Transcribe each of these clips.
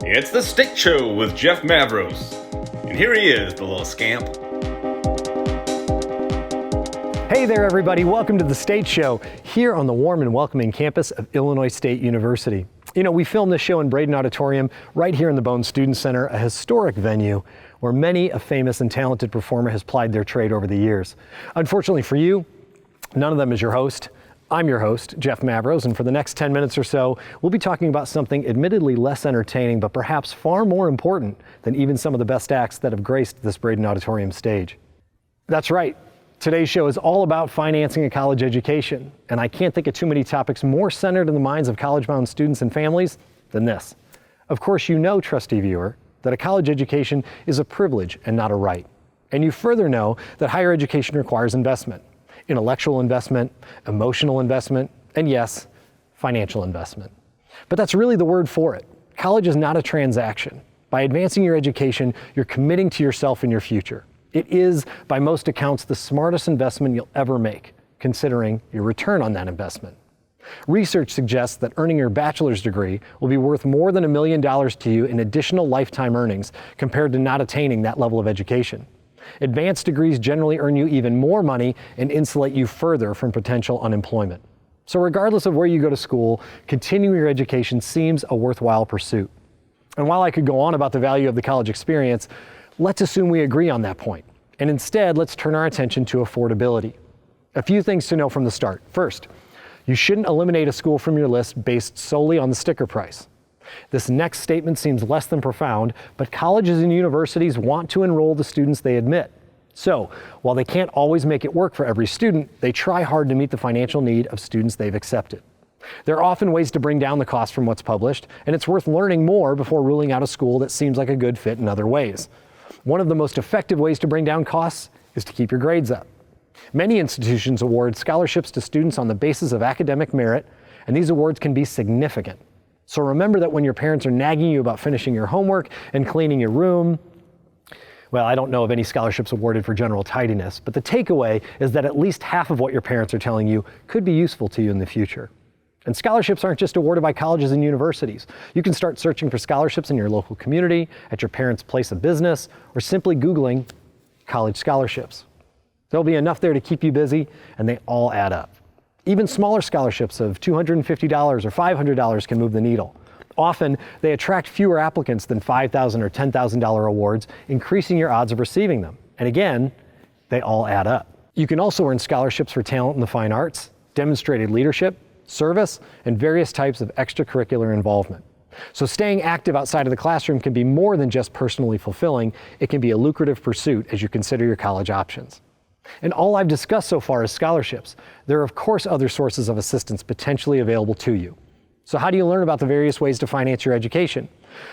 It's the State Show with Jeff Mavros. And here he is, the little scamp. Hey there, everybody. Welcome to the State Show here on the warm and welcoming campus of Illinois State University. You know, we filmed this show in Braden Auditorium right here in the Bone Student Center, a historic venue where many a famous and talented performer has plied their trade over the years. Unfortunately for you, none of them is your host. I'm your host, Jeff Mavros, and for the next 10 minutes or so, we'll be talking about something admittedly less entertaining, but perhaps far more important than even some of the best acts that have graced this Braden Auditorium stage. That's right. Today's show is all about financing a college education, and I can't think of too many topics more centered in the minds of college-bound students and families than this. Of course, you know, trusty viewer, that a college education is a privilege and not a right. And you further know that higher education requires investment. Intellectual investment, emotional investment, and yes, financial investment. But that's really the word for it. College is not a transaction. By advancing your education, you're committing to yourself and your future. It is, by most accounts, the smartest investment you'll ever make, considering your return on that investment. Research suggests that earning your bachelor's degree will be worth more than $1 million to you in additional lifetime earnings compared to not attaining that level of education. Advanced degrees generally earn you even more money and insulate you further from potential unemployment. So regardless of where you go to school, continuing your education seems a worthwhile pursuit. And while I could go on about the value of the college experience, let's assume we agree on that point. And instead, let's turn our attention to affordability. A few things to know from the start. First, you shouldn't eliminate a school from your list based solely on the sticker price. This next statement seems less than profound, but colleges and universities want to enroll the students they admit. So, while they can't always make it work for every student, they try hard to meet the financial need of students they've accepted. There are often ways to bring down the cost from what's published, and it's worth learning more before ruling out a school that seems like a good fit in other ways. One of the most effective ways to bring down costs is to keep your grades up. Many institutions award scholarships to students on the basis of academic merit, and these awards can be significant. So remember that when your parents are nagging you about finishing your homework and cleaning your room, well, I don't know of any scholarships awarded for general tidiness, but the takeaway is that at least half of what your parents are telling you could be useful to you in the future. And scholarships aren't just awarded by colleges and universities. You can start searching for scholarships in your local community, at your parents' place of business, or simply Googling college scholarships. There'll be enough there to keep you busy, and they all add up. Even smaller scholarships of $250 or $500 can move the needle. Often, they attract fewer applicants than $5,000 or $10,000 awards, increasing your odds of receiving them. And again, they all add up. You can also earn scholarships for talent in the fine arts, demonstrated leadership, service, and various types of extracurricular involvement. So staying active outside of the classroom can be more than just personally fulfilling. It can be a lucrative pursuit as you consider your college options. And all I've discussed so far is scholarships. There are, of course, other sources of assistance potentially available to you. So how do you learn about the various ways to finance your education?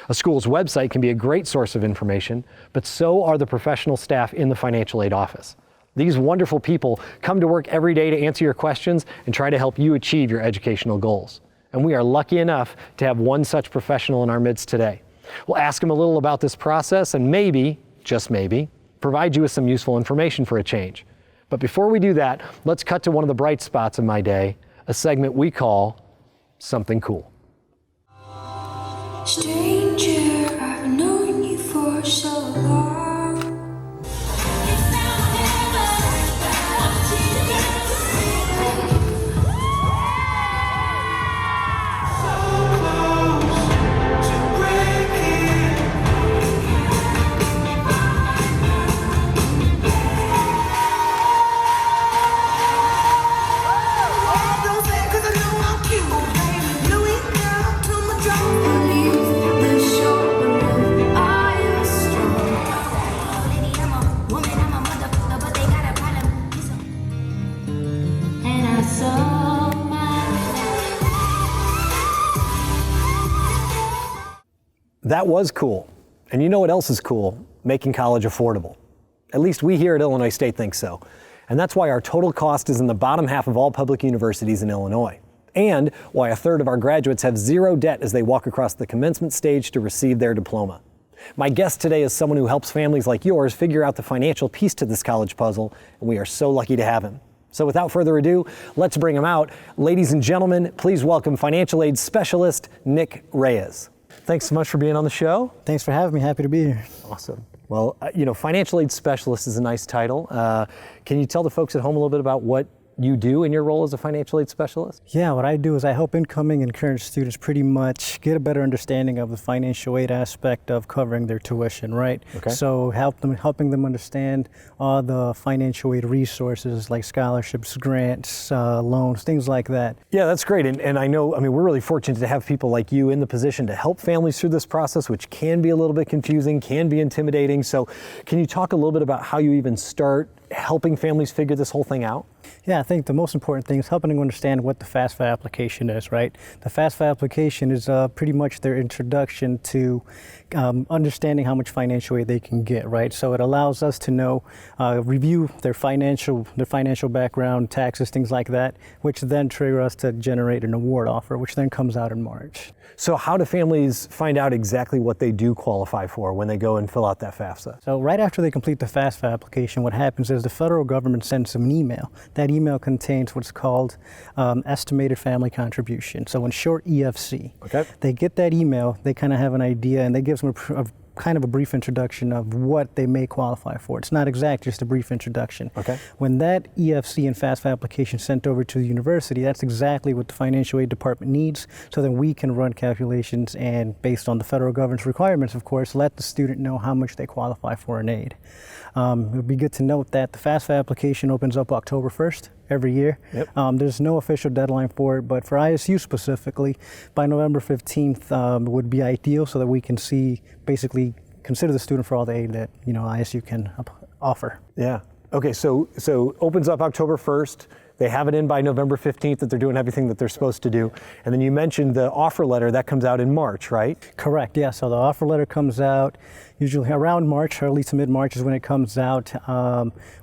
A school's website can be a great source of information, but so are the professional staff in the financial aid office. These wonderful people come to work every day to answer your questions and try to help you achieve your educational goals. And we are lucky enough to have one such professional in our midst today. We'll ask him a little about this process and maybe, just maybe, provide you with some useful information for a change. But before we do that, let's cut to one of the bright spots in my day, a segment we call Something Cool. Stranger, I've known you for so long. That was cool. And you know what else is cool? Making college affordable. At least we here at Illinois State think so. And that's why our total cost is in the bottom half of all public universities in Illinois. And why a third of our graduates have zero debt as they walk across the commencement stage to receive their diploma. My guest today is someone who helps families like yours figure out the financial piece to this college puzzle, and we are so lucky to have him. So without further ado, let's bring him out. Ladies and gentlemen, please welcome financial aid specialist Nick Reyes. Thanks so much for being on the show. Thanks for having me. Happy to be here. Awesome. Well, financial aid specialist is a nice title. Can you tell the folks at home a little bit about what you do in your role as a financial aid specialist? Yeah, what I do is I help incoming and current students pretty much get a better understanding of the financial aid aspect of covering their tuition, right? Okay. So helping them understand all the financial aid resources like scholarships, grants, loans, things like that. Yeah, that's great. And I know, we're really fortunate to have people like you in the position to help families through this process, which can be a little bit confusing, can be intimidating. So can you talk a little bit about how you even start helping families figure this whole thing out? Yeah, I think the most important thing is helping them understand what the FAFSA application is, right? The FAFSA application is pretty much their introduction to understanding how much financial aid they can get, right? So it allows us to know, review their financial background, taxes, things like that, which then trigger us to generate an award offer, which then comes out in March. So how do families find out exactly what they do qualify for when they go and fill out that FAFSA? So right after they complete the FAFSA application, what happens is the federal government sends them an email. That email contains what's called estimated family contribution. So in short, EFC. Okay. They get that email, they kind of have an idea, and they give them a kind of a brief introduction of what they may qualify for. It's not exact, just a brief introduction. Okay. When that EFC and FAFSA application is sent over to the university, that's exactly what the financial aid department needs, so then we can run calculations and, based on the federal government's requirements, of course, let the student know how much they qualify for in aid. It would be good to note that the FAFSA application opens up October 1st every year. Yep. There's no official deadline for it, but for ISU specifically, by November 15th would be ideal, so that we can basically consider the student for all the aid that ISU can offer. Yeah. Okay, so opens up October 1st. They have it in by November 15th that they're doing everything that they're supposed to do. And then you mentioned the offer letter, that comes out in March, right? Correct, yeah. So the offer letter comes out usually around March, early to mid-March is when it comes out.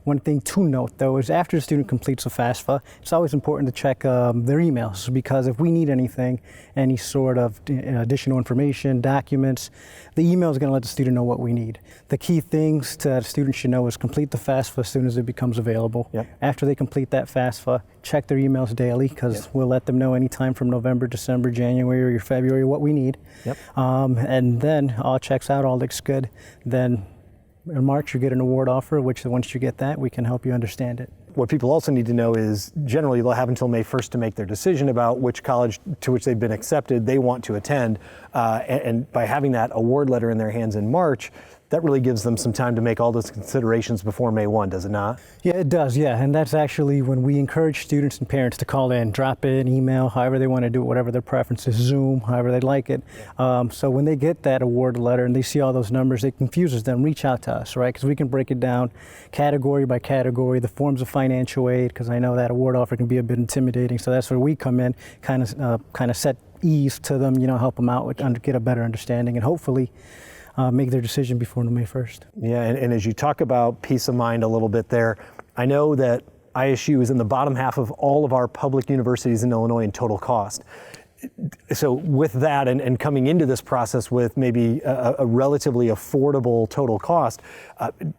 One thing to note, though, is after the student completes a FAFSA, it's always important to check their emails, because if we need anything, any sort of additional information, documents, the email is going to let the student know what we need. The key things that a student should know is complete the FAFSA as soon as it becomes available. Yep. After they complete that FAFSA, check their emails daily, because we'll let them know anytime from November, December, January, or February what we need. Yep. And then all checks out, all looks good. Then in March you get an award offer, which once you get that, we can help you understand it. What people also need to know is generally they'll have until May 1st to make their decision about which college to which they've been accepted they want to attend. And by having that award letter in their hands in March, that really gives them some time to make all those considerations before May 1, does it not? Yeah, it does, yeah. And that's actually when we encourage students and parents to call in, drop in, email, however they want to do it, whatever their preference is, Zoom, however they'd like it. So when they get that award letter and they see all those numbers, it confuses them, reach out to us, right? Because we can break it down category by category, the forms of financial aid, because I know that award offer can be a bit intimidating. So that's where we come in, kind of set ease to them, help them out, get a better understanding, and hopefully make their decision before May 1st. Yeah, and as you talk about peace of mind a little bit there, I know that ISU is in the bottom half of all of our public universities in Illinois in total cost. So with that and coming into this process with maybe a relatively affordable total cost,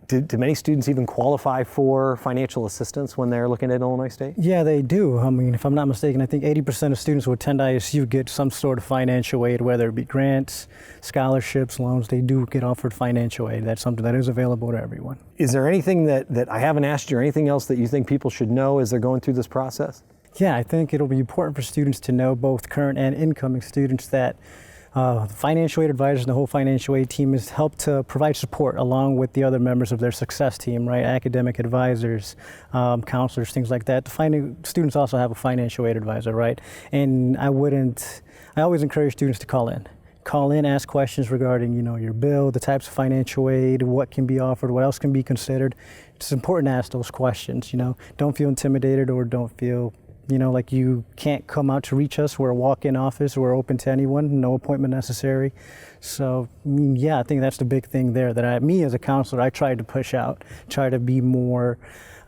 do many students even qualify for financial assistance when they're looking at Illinois State? Yeah, they do. I mean, if I'm not mistaken, I think 80% of students who attend ISU get some sort of financial aid, whether it be grants, scholarships, loans. They do get offered financial aid. That's something that is available to everyone. Is there anything that I haven't asked you or anything else that you think people should know as they're going through this process? Yeah, I think it'll be important for students to know, both current and incoming students, that the financial aid advisors and the whole financial aid team is helped to provide support along with the other members of their success team, right? Academic advisors, counselors, things like that. Students also have a financial aid advisor, right? And I always encourage students to call in. Call in, ask questions regarding, your bill, the types of financial aid, what can be offered, what else can be considered. It's important to ask those questions, Don't feel intimidated or don't feel like you can't come out to reach us. We're a walk-in office. We're open to anyone, no appointment necessary. So, I think that's the big thing there that me as a counselor, I try to push out, try to be more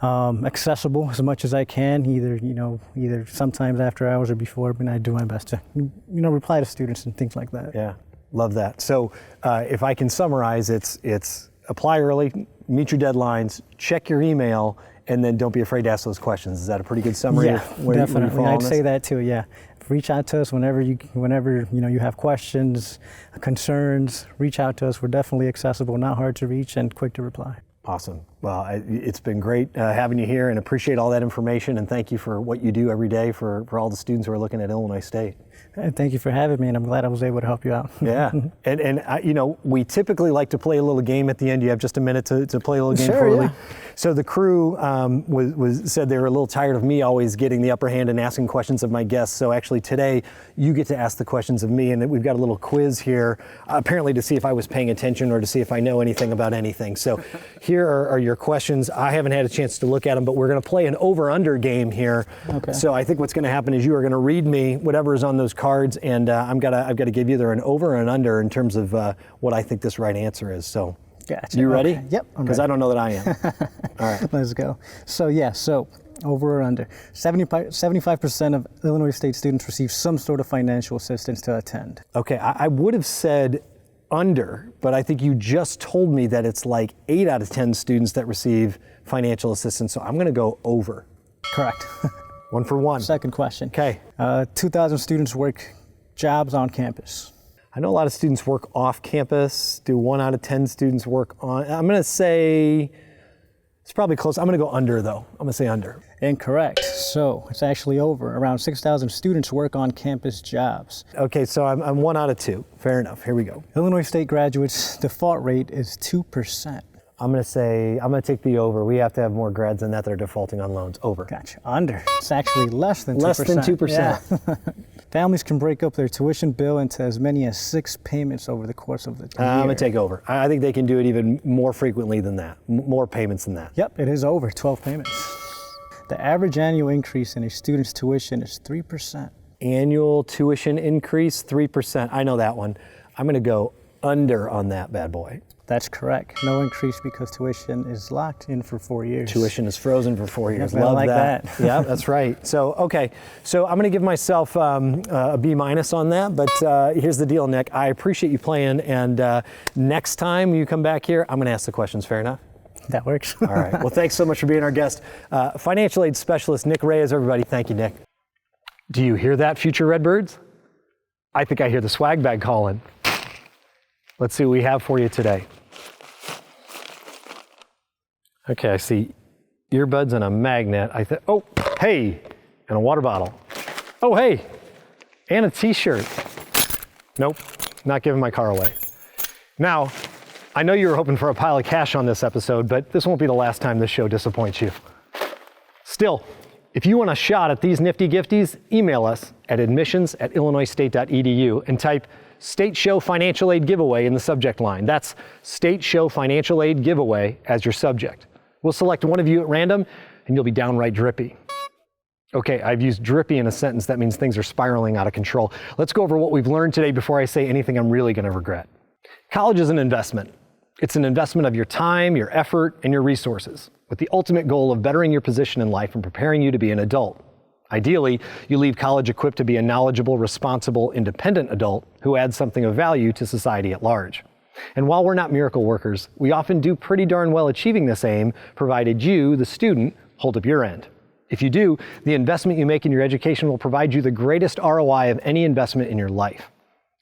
accessible as much as I can, either sometimes after hours or before, but I do my best to, reply to students and things like that. Yeah, love that. So if I can summarize, it's apply early, meet your deadlines, check your email, and then don't be afraid to ask those questions. Is that a pretty good summary? Yeah, definitely. I'd say that too, yeah. reach out to us whenever you you have questions, concerns. Reach out to us. We're definitely accessible, not hard to reach, and quick to reply. Awesome. Well, it's been great having you here, and appreciate all that information, and thank you for what you do every day for all the students who are looking at Illinois State. And thank you for having me, and I'm glad I was able to help you out. Yeah, and we typically like to play a little game at the end. Do you have just a minute to play a little game Sure, before we yeah. leave? So the crew said they were a little tired of me always getting the upper hand and asking questions of my guests. So actually today you get to ask the questions of me, and we've got a little quiz here, apparently to see if I was paying attention or to see if I know anything about anything. So here are your questions. I haven't had a chance to look at them, but we're going to play an over-under game here. Okay. So I think what's going to happen is you are going to read me whatever is on those cards, and I've got to give you either an over or an under in terms of what I think this right answer is. So. Gotcha. You ready? Okay. Yep. Because I don't know that I am. All right. Let's go. So over or under, 75% of Illinois State students receive some sort of financial assistance to attend. Okay, I would have said under, but I think you just told me that it's like 8 out of 10 students that receive financial assistance, so I'm going to go over. Correct. 1 for 1. Second question. Okay. 2,000 students work jobs on campus. I know a lot of students work off campus. Do 1 out of 10 students work on? I'm going to say it's probably close. I'm going to go under, though. I'm going to say under. Incorrect. So it's actually over. Around 6,000 students work on campus jobs. Okay, so I'm 1 out of 2. Fair enough. Here we go. Illinois State graduates' default rate is 2%. I'm going to take the over. We have to have more grads than that are defaulting on loans. Over. Gotcha. Under. It's actually less than 2%. Less than 2%. Yeah. Families can break up their tuition bill into as many as 6 payments over the course of the year. I'm going to take over. I think they can do it even more frequently than that, more payments than that. Yep, it is over, 12 payments. The average annual increase in a student's tuition is 3%. Annual tuition increase, 3%. I know that one. I'm going to go under on that bad boy. That's correct. No increase because tuition is locked in for 4 years. Tuition is frozen for 4 years. Yep, Love I like that. Yeah, that's right. So, okay. So I'm going to give myself a B- on that, but here's the deal, Nick. I appreciate you playing, and next time you come back here, I'm going to ask the questions. Fair enough? That works. All right. Well, thanks so much for being our guest. Financial aid specialist Nick Reyes, everybody. Thank you, Nick. Do you hear that, future Redbirds? I think I hear the swag bag calling. Let's see what we have for you today. Okay, I see earbuds and a magnet. Oh, hey, and a water bottle. Oh, hey, and a t-shirt. Nope, not giving my car away. Now, I know you were hoping for a pile of cash on this episode, but this won't be the last time this show disappoints you. Still, if you want a shot at these nifty gifties, email us at admissions@illinoisstate.edu and type State Show Financial Aid Giveaway in the subject line. That's State Show Financial Aid Giveaway as your subject. We'll select one of you at random, and you'll be downright drippy. Okay, I've used drippy in a sentence. That means things are spiraling out of control. Let's go over what we've learned today before I say anything I'm really going to regret. College is an investment. It's an investment of your time, your effort, and your resources, with the ultimate goal of bettering your position in life and preparing you to be an adult. Ideally, you leave college equipped to be a knowledgeable, responsible, independent adult who adds something of value to society at large. And while we're not miracle workers, we often do pretty darn well achieving this aim, provided you, the student, hold up your end. If you do, the investment you make in your education will provide you the greatest ROI of any investment in your life.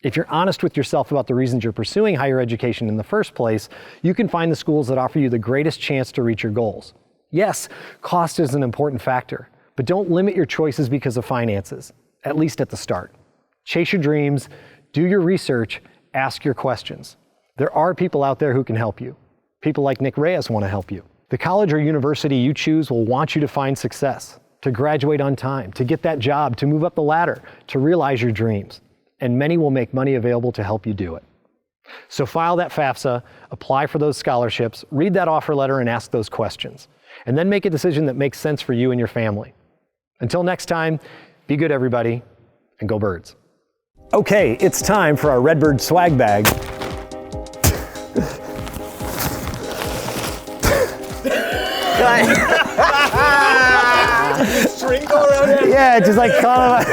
If you're honest with yourself about the reasons you're pursuing higher education in the first place, you can find the schools that offer you the greatest chance to reach your goals. Yes, cost is an important factor, but don't limit your choices because of finances, at least at the start. Chase your dreams, do your research, ask your questions. There are people out there who can help you. People like Nick Reyes want to help you. The college or university you choose will want you to find success, to graduate on time, to get that job, to move up the ladder, to realize your dreams. And many will make money available to help you do it. So file that FAFSA, apply for those scholarships, read that offer letter and ask those questions. And then make a decision that makes sense for you and your family. Until next time, be good everybody, and go Birds. Okay, it's time for our Redbird swag bag. String go around it. Yeah, just like call him.